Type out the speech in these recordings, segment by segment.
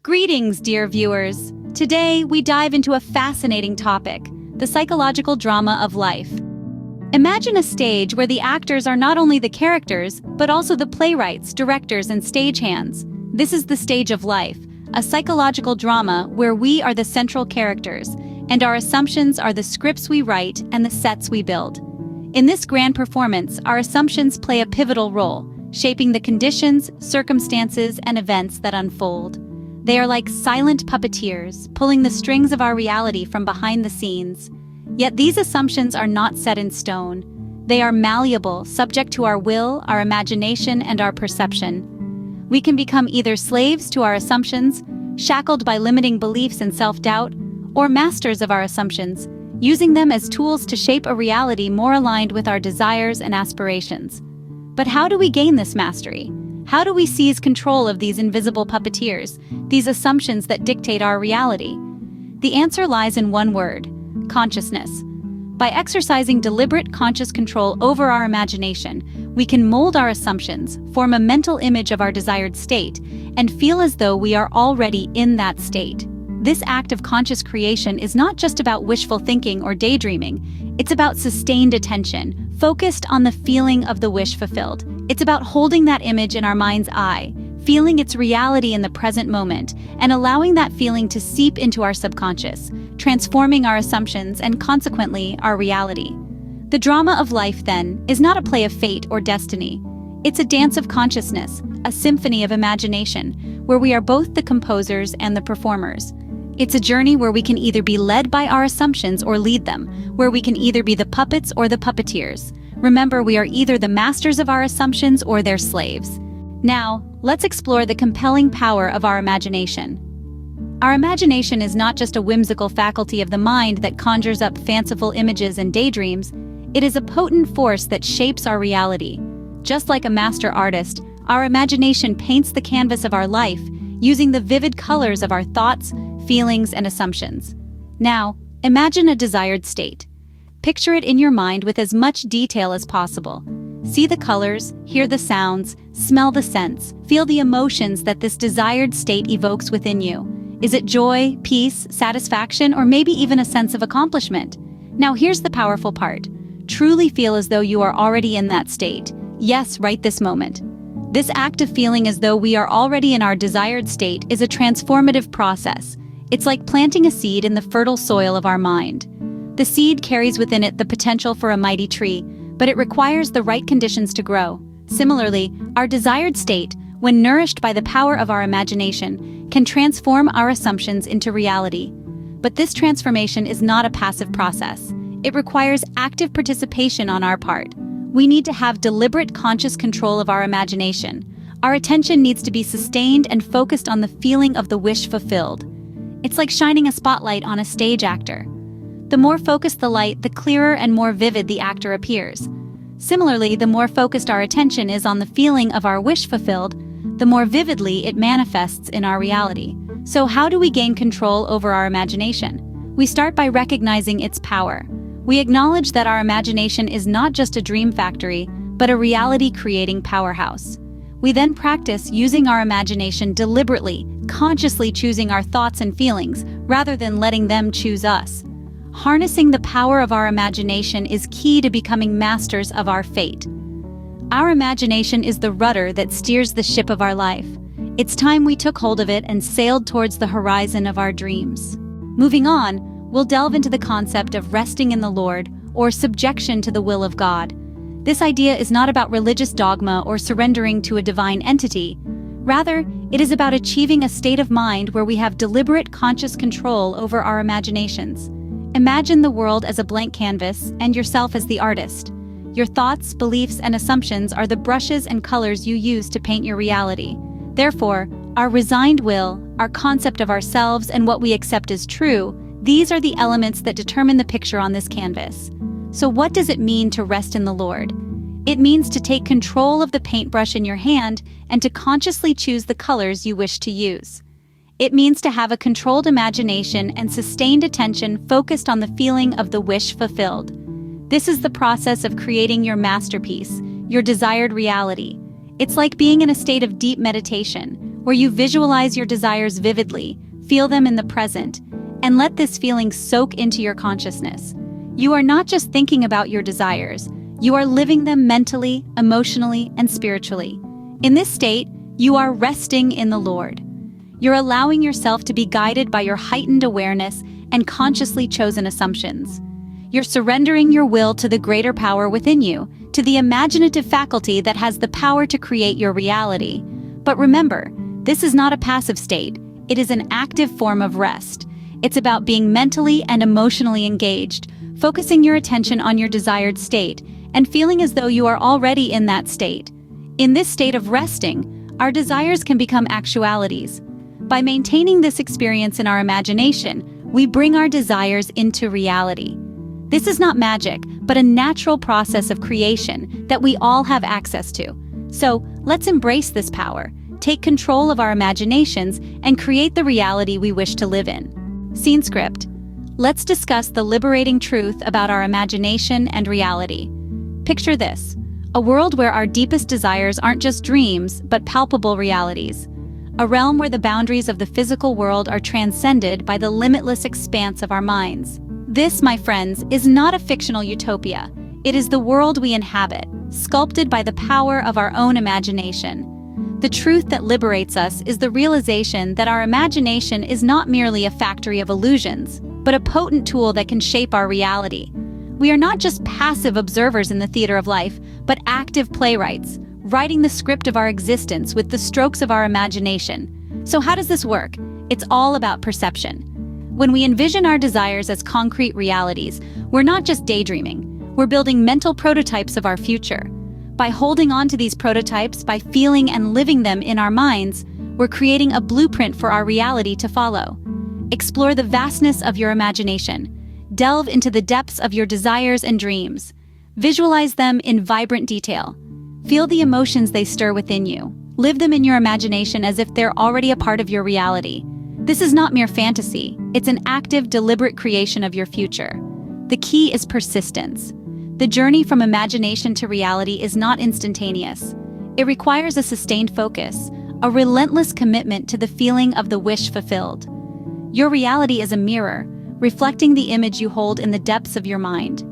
Greetings, dear viewers. Today, we dive into a fascinating topic, the psychological drama of life. Imagine a stage where the actors are not only the characters, but also the playwrights, directors, and stagehands. This is the stage of life, a psychological drama where we are the central characters, and our assumptions are the scripts we write and the sets we build. In this grand performance, our assumptions play a pivotal role, shaping the conditions, circumstances, and events that unfold. They are like silent puppeteers, pulling the strings of our reality from behind the scenes. Yet these assumptions are not set in stone. They are malleable, subject to our will, our imagination, and our perception. We can become either slaves to our assumptions, shackled by limiting beliefs and self-doubt, or masters of our assumptions, using them as tools to shape a reality more aligned with our desires and aspirations. But how do we gain this mastery? How do we seize control of these invisible puppeteers, these assumptions that dictate our reality? The answer lies in one word: consciousness. By exercising deliberate conscious control over our imagination, we can mold our assumptions, form a mental image of our desired state, and feel as though we are already in that state. This act of conscious creation is not just about wishful thinking or daydreaming. It's about sustained attention, focused on the feeling of the wish fulfilled. It's about holding that image in our mind's eye, feeling its reality in the present moment, and allowing that feeling to seep into our subconscious, transforming our assumptions and consequently our reality. The drama of life, then, is not a play of fate or destiny. It's a dance of consciousness, a symphony of imagination, where we are both the composers and the performers. It's a journey where we can either be led by our assumptions or lead them, where we can either be the puppets or the puppeteers. Remember, we are either the masters of our assumptions or their slaves. Now, let's explore the compelling power of our imagination. Our imagination is not just a whimsical faculty of the mind that conjures up fanciful images and daydreams. It is a potent force that shapes our reality. Just like a master artist, our imagination paints the canvas of our life, using the vivid colors of our thoughts, feelings, and assumptions. Now, imagine a desired state. Picture it in your mind with as much detail as possible. See the colors, hear the sounds, smell the scents, feel the emotions that this desired state evokes within you. Is it joy, peace, satisfaction, or maybe even a sense of accomplishment? Now here's the powerful part. Truly feel as though you are already in that state. Yes, right this moment. This act of feeling as though we are already in our desired state is a transformative process. It's like planting a seed in the fertile soil of our mind. The seed carries within it the potential for a mighty tree, but it requires the right conditions to grow. Similarly, our desired state, when nourished by the power of our imagination, can transform our assumptions into reality. But this transformation is not a passive process. It requires active participation on our part. We need to have deliberate conscious control of our imagination. Our attention needs to be sustained and focused on the feeling of the wish fulfilled. It's like shining a spotlight on a stage actor. The more focused the light, the clearer and more vivid the actor appears. Similarly, the more focused our attention is on the feeling of our wish fulfilled, the more vividly it manifests in our reality. So how do we gain control over our imagination? We start by recognizing its power. We acknowledge that our imagination is not just a dream factory, but a reality-creating powerhouse. We then practice using our imagination deliberately, consciously choosing our thoughts and feelings, rather than letting them choose us. Harnessing the power of our imagination is key to becoming masters of our fate. Our imagination is the rudder that steers the ship of our life. It's time we took hold of it and sailed towards the horizon of our dreams. Moving on, we'll delve into the concept of resting in the Lord, or subjection to the will of God. This idea is not about religious dogma or surrendering to a divine entity. Rather, it is about achieving a state of mind where we have deliberate conscious control over our imaginations. Imagine the world as a blank canvas and yourself as the artist. Your thoughts, beliefs, and assumptions are the brushes and colors you use to paint your reality. Therefore, our resigned will, our concept of ourselves, and what we accept as true, these are the elements that determine the picture on this canvas. So what does it mean to rest in the Lord? It means to take control of the paintbrush in your hand and to consciously choose the colors you wish to use. It means to have a controlled imagination and sustained attention focused on the feeling of the wish fulfilled. This is the process of creating your masterpiece, your desired reality. It's like being in a state of deep meditation, where you visualize your desires vividly, feel them in the present, and let this feeling soak into your consciousness. You are not just thinking about your desires, you are living them mentally, emotionally, and spiritually. In this state, you are resting in the Lord. You're allowing yourself to be guided by your heightened awareness and consciously chosen assumptions. You're surrendering your will to the greater power within you, to the imaginative faculty that has the power to create your reality. But remember, this is not a passive state. It is an active form of rest. It's about being mentally and emotionally engaged, focusing your attention on your desired state, and feeling as though you are already in that state. In this state of resting, our desires can become actualities. By maintaining this experience in our imagination, we bring our desires into reality. This is not magic, but a natural process of creation that we all have access to. So, let's embrace this power, take control of our imaginations, and create the reality we wish to live in. Scene script. Let's discuss the liberating truth about our imagination and reality. Picture this: a world where our deepest desires aren't just dreams, but palpable realities. A realm where the boundaries of the physical world are transcended by the limitless expanse of our minds. This, my friends, is not a fictional utopia. It is the world we inhabit, sculpted by the power of our own imagination. The truth that liberates us is the realization that our imagination is not merely a factory of illusions, but a potent tool that can shape our reality. We are not just passive observers in the theater of life, but active playwrights, writing the script of our existence with the strokes of our imagination. So how does this work? It's all about perception. When we envision our desires as concrete realities, we're not just daydreaming, we're building mental prototypes of our future. By holding on to these prototypes, by feeling and living them in our minds, we're creating a blueprint for our reality to follow. Explore the vastness of your imagination. Delve into the depths of your desires and dreams. Visualize them in vibrant detail. Feel the emotions they stir within you. Live them in your imagination as if they're already a part of your reality. This is not mere fantasy. It's an active, deliberate creation of your future. The key is persistence. The journey from imagination to reality is not instantaneous. It requires a sustained focus, a relentless commitment to the feeling of the wish fulfilled. Your reality is a mirror, reflecting the image you hold in the depths of your mind.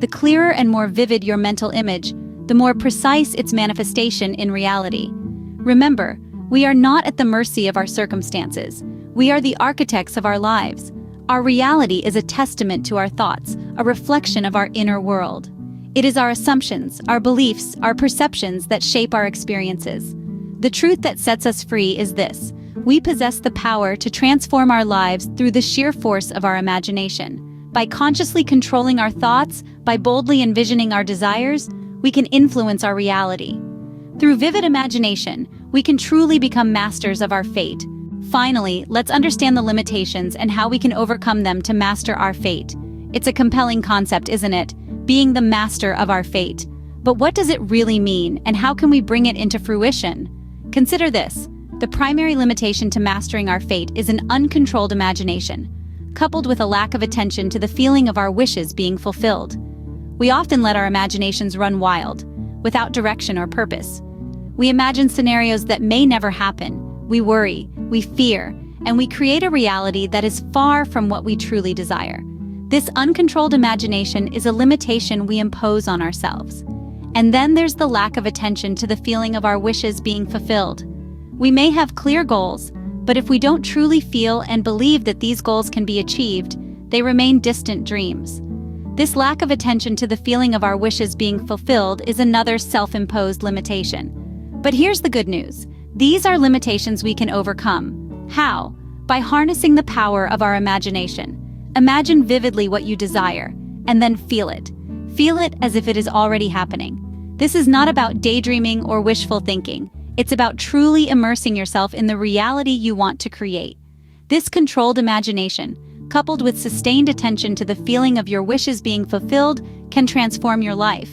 The clearer and more vivid your mental image, the more precise its manifestation in reality. Remember, we are not at the mercy of our circumstances. We are the architects of our lives. Our reality is a testament to our thoughts, a reflection of our inner world. It is our assumptions, our beliefs, our perceptions that shape our experiences. The truth that sets us free is this: we possess the power to transform our lives through the sheer force of our imagination. By consciously controlling our thoughts, by boldly envisioning our desires, we can influence our reality. Through vivid imagination, we can truly become masters of our fate. Finally, let's understand the limitations and how we can overcome them to master our fate. It's a compelling concept, isn't it? Being the master of our fate. But what does it really mean, and how can we bring it into fruition? Consider this: the primary limitation to mastering our fate is an uncontrolled imagination, coupled with a lack of attention to the feeling of our wishes being fulfilled. We often let our imaginations run wild, without direction or purpose. We imagine scenarios that may never happen. We worry, we fear, and we create a reality that is far from what we truly desire. This uncontrolled imagination is a limitation we impose on ourselves. And then there's the lack of attention to the feeling of our wishes being fulfilled. We may have clear goals, but if we don't truly feel and believe that these goals can be achieved, they remain distant dreams. This lack of attention to the feeling of our wishes being fulfilled is another self-imposed limitation. But here's the good news. These are limitations we can overcome. How? By harnessing the power of our imagination. Imagine vividly what you desire, and then feel it. Feel it as if it is already happening. This is not about daydreaming or wishful thinking. It's about truly immersing yourself in the reality you want to create. This controlled imagination, coupled with sustained attention to the feeling of your wishes being fulfilled, can transform your life.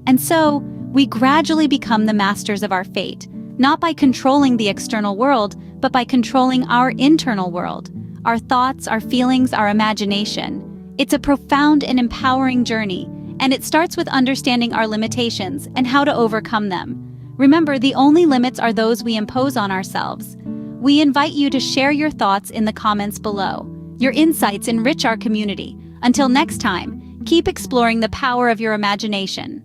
And so, we gradually become the masters of our fate, not by controlling the external world, but by controlling our internal world, our thoughts, our feelings, our imagination. It's a profound and empowering journey, and it starts with understanding our limitations and how to overcome them. Remember, the only limits are those we impose on ourselves. We invite you to share your thoughts in the comments below. Your insights enrich our community. Until next time, keep exploring the power of your imagination.